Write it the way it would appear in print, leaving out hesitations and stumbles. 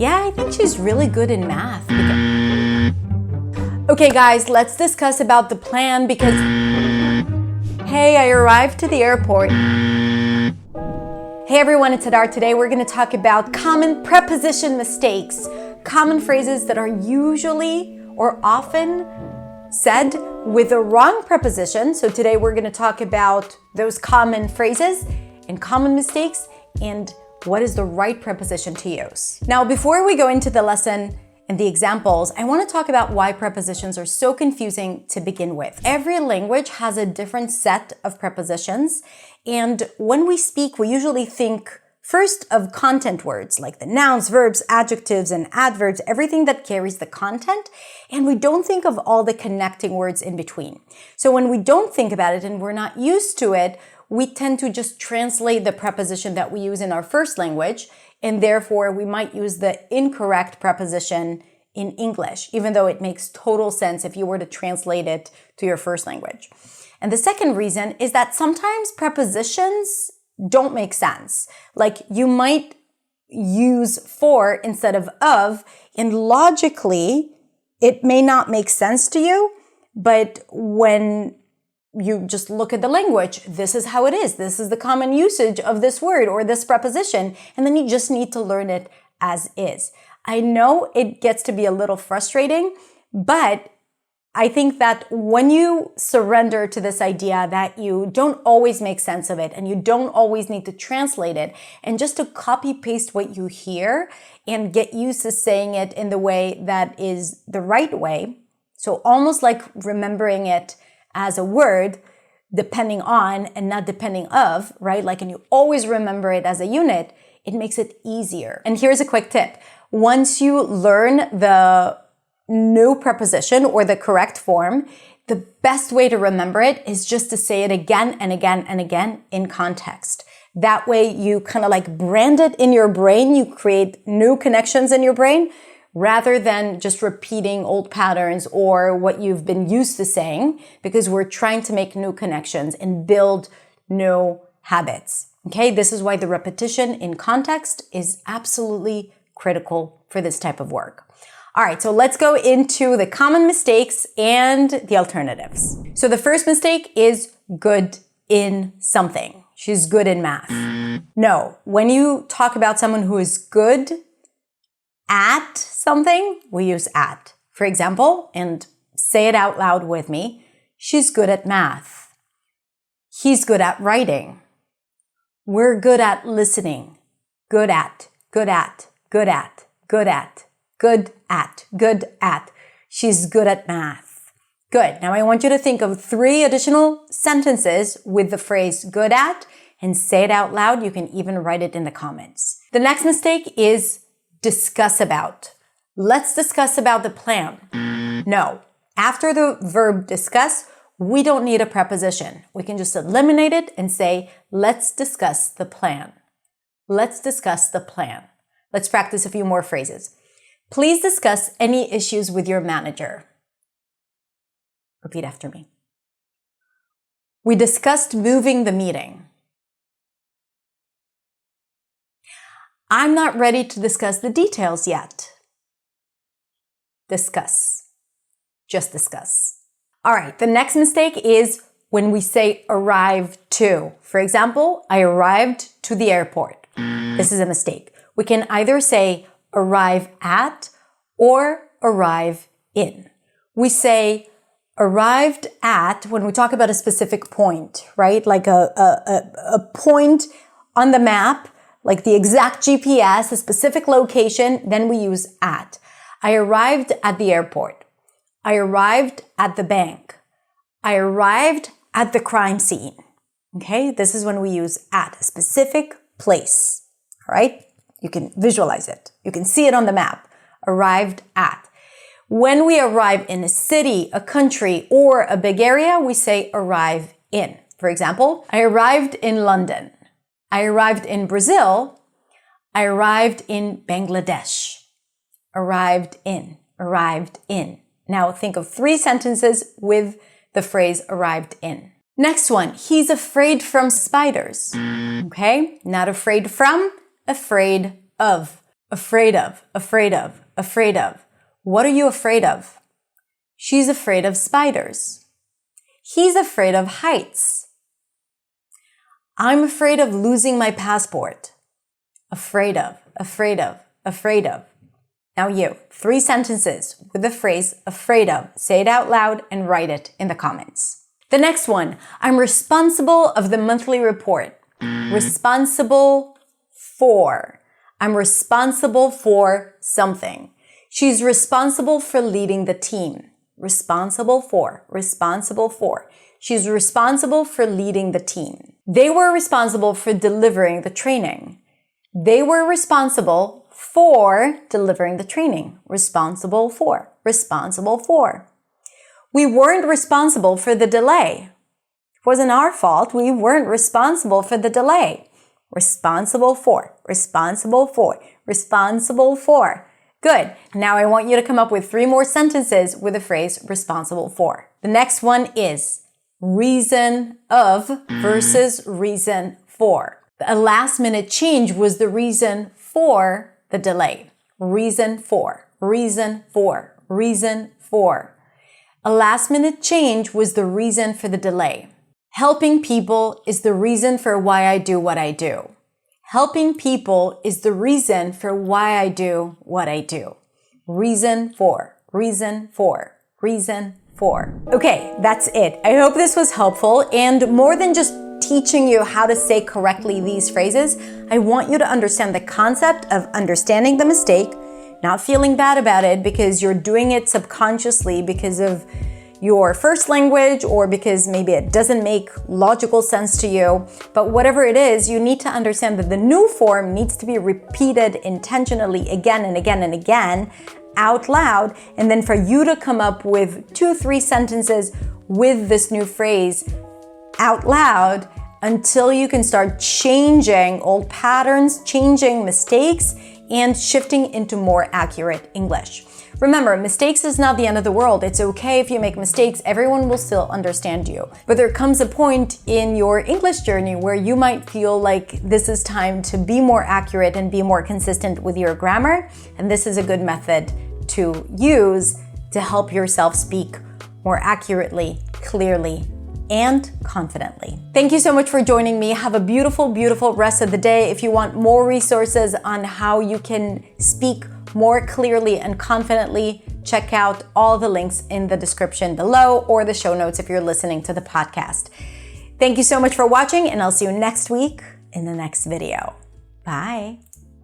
Yeah, I think she's really good in math. Okay guys, let's discuss about the plan because, hey, I arrived to the airport. Hey everyone, it's Hadar. Today we're going to talk about common preposition mistakes, common phrases that are usually or often said with the wrong preposition. So today we're going to talk about those common phrases and common mistakes and what is the right preposition to use. Now, before we go into the lesson and the examples, I want to talk about why prepositions are so confusing to begin with. Every language has a different set of prepositions, and when we speak, we usually think first of content words like the nouns, verbs, adjectives, and adverbs, everything that carries the content, and we don't think of all the connecting words in between. So when we don't think about it and we're not used to it, we tend to just translate the preposition that we use in our first language, and therefore we might use the incorrect preposition in English, even though it makes total sense if you were to translate it to your first language. And the second reason is that sometimes prepositions don't make sense. Like you might use for instead of, and logically it may not make sense to you, but when you just look at the language, this is how it is. This is the common usage of this word or this preposition, and then you just need to learn it as is. I know it gets to be a little frustrating, but I think that when you surrender to this idea that you don't always make sense of it and you don't always need to translate it, and just to copy paste what you hear and get used to saying it in the way that is the right way, so almost like remembering it as a word, depending on and not depending of, right? Like, and you always remember it as a unit, it makes it easier. And here's a quick tip. Once you learn the new preposition or the correct form, the best way to remember it is just to say it again and again and again in context. That way you kind of like brand it in your brain, you create new connections in your brain, rather than just repeating old patterns or what you've been used to saying, because we're trying to make new connections and build new habits. Okay, this is why the repetition in context is absolutely critical for this type of work. All right, so let's go into the common mistakes and the alternatives. So the first mistake is good in something. She's good in math. No, when you talk about someone who is good at something, we use at. For example, and say it out loud with me, she's good at math. He's good at writing. We're good at listening. Good at, good at, good at, good at, good at, good at. She's good at math. Good. Now I want you to think of 3 additional sentences with the phrase good at and say it out loud. You can even write it in the comments. The next mistake is discuss about. Let's discuss about the plan. No. After the verb discuss, we don't need a preposition. We can just eliminate it and say, let's discuss the plan. Let's discuss the plan. Let's practice a few more phrases. Please discuss any issues with your manager. Repeat after me. We discussed moving the meeting. I'm not ready to discuss the details yet. Discuss. Just discuss. All right, the next mistake is when we say arrive to. For example, I arrived to the airport. This is a mistake. We can either say arrive at or arrive in. We say arrived at when we talk about a specific point, right? Like a point on the map, like the exact GPS, a specific location, then we use at. I arrived at the airport. I arrived at the bank. I arrived at the crime scene. Okay, this is when we use at, a specific place. All right, you can visualize it. You can see it on the map. Arrived at. When we arrive in a city, a country, or a big area, we say arrive in. For example, I arrived in London. I arrived in Brazil. I arrived in Bangladesh. Arrived in, arrived in. Now think of 3 sentences with the phrase arrived in. Next one, he's afraid from spiders. Okay, not afraid from, afraid of. Afraid of, afraid of, afraid of. What are you afraid of? She's afraid of spiders. He's afraid of heights. I'm afraid of losing my passport. Afraid of, afraid of, afraid of. Now you, 3 sentences with the phrase afraid of. Say it out loud and write it in the comments. The next one, I'm responsible of the monthly report. Responsible for. I'm responsible for something. She's responsible for leading the team. Responsible for, responsible for. She's responsible for leading the team. They were responsible for delivering the training. They were responsible for delivering the training. Responsible for, responsible for. We weren't responsible for the delay. It wasn't our fault. We weren't responsible for the delay. Responsible for, responsible for, responsible for. Good. Now I want you to come up with 3 more sentences with the phrase responsible for. The next one is reason of versus reason for. A last-minute change was the reason for the delay. Reason for, reason for, reason for. A last-minute change was the reason for the delay. Helping people is the reason for why I do what I do. Helping people is the reason for why I do what I do. Reason for, reason for, reason for. Okay, that's it. I hope this was helpful, and more than just teaching you how to say correctly these phrases, I want you to understand the concept of understanding the mistake, not feeling bad about it because you're doing it subconsciously because of your first language or because maybe it doesn't make logical sense to you. But whatever it is, you need to understand that the new form needs to be repeated intentionally again and again and again out loud. And then for you to come up with 2-3 sentences with this new phrase out loud until you can start changing old patterns, changing mistakes, and shifting into more accurate English. Remember, mistakes is not the end of the world. It's okay if you make mistakes. Everyone will still understand you. But there comes a point in your English journey where you might feel like this is time to be more accurate and be more consistent with your grammar. And this is a good method to use to help yourself speak more accurately, clearly, and confidently. Thank you so much for joining me. Have a beautiful, beautiful rest of the day. If you want more resources on how you can speak more clearly and confidently, check out all the links in the description below or the show notes if you're listening to the podcast. Thank you so much for watching, and I'll see you next week in the next video. Bye.